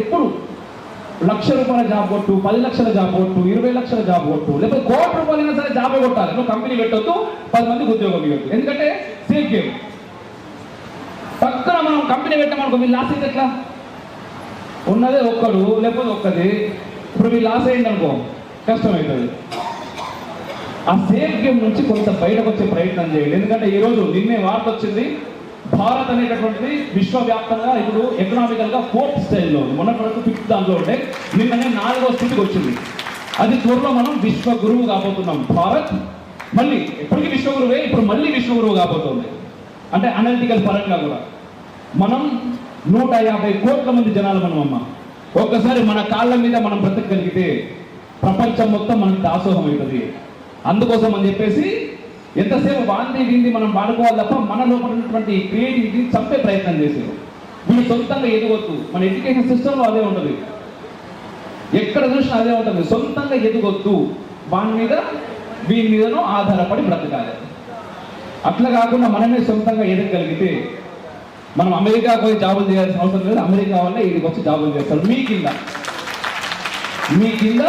ఎప్పుడు ₹1,00,000 జాబ్ కొట్టు, 10 లక్షల జాబ్ కొట్టు, 20 లక్షల జాబ్ కొట్టు, లేకపోతే ₹1,00,00,000 అయినా సరే జాబే కొట్టాలి. నువ్వు కంపెనీ పెట్టొద్దు, 10 మందికి ఉద్యోగం ఇవ్వద్దు. ఎందుకంటే సేఫ్ గేమ్. పక్కన మనం కంపెనీ పెట్టామనుకో, మీరు లాస్ అయింది ఎట్లా? ఉన్నదే ఒక్కడు, లేకపోతే ఒక్కది. ఇప్పుడు మీరు లాస్ అయింది అనుకో, కష్టమవుతుంది. ఆ సేఫ్ గేమ్ నుంచి కొంత బయటకు వచ్చే ప్రయత్నం చేయండి. ఎందుకంటే ఈరోజు నిన్నే వార్త వచ్చింది, భారత్ అనేటటువంటిది విశ్వవ్యాప్తంగా ఇప్పుడు ఎకనామికల్గా 4th స్టేజ్లో ఉంది. మొన్నటి వరకు 5th దాంట్లో ఉంటే నిన్ననే 4వ స్థితికి వచ్చింది. అది త్వరలో మనం విశ్వగురువు కాబోతున్నాం. భారత్ మళ్ళీ ఎప్పటికీ విశ్వగురువే, ఇప్పుడు మళ్ళీ విశ్వగురువు కాబోతుంది. అంటే అనలిటికల్ పరంగా కూడా మనం 150 కోట్ల మంది జనాలు మనం అమ్మ. ఒక్కసారి మన కాళ్ళ మీద మనం బ్రతకగలిగితే ప్రపంచం మొత్తం మనకి దాసోహం అవుతుంది. అందుకోసం అని చెప్పేసి ఎంతసేపు వాంతి మనం వాడుకోవాలి తప్ప మన లోపల ఉన్నటువంటి క్రియేటివిటీ చంపే ప్రయత్నం చేశారు. వీళ్ళు సొంతంగా ఎదగొద్దు. మన ఎడ్యుకేషన్ సిస్టంలో అదే ఉంటుంది, ఎక్కడ చూసినా అదే ఉంటుంది. సొంతంగా ఎదగొద్దు, వీని మీదనో ఆధారపడి బ్రతకాలి. అట్లా కాకుండా మనమే సొంతంగా ఎదగగలిగితే మనం అమెరికా పోయి జాబులు చేయాల్సిన అవసరం లేదు. అమెరికా వల్ల ఇక్కడికి వచ్చి జాబులు చేస్తారు. మీ కింద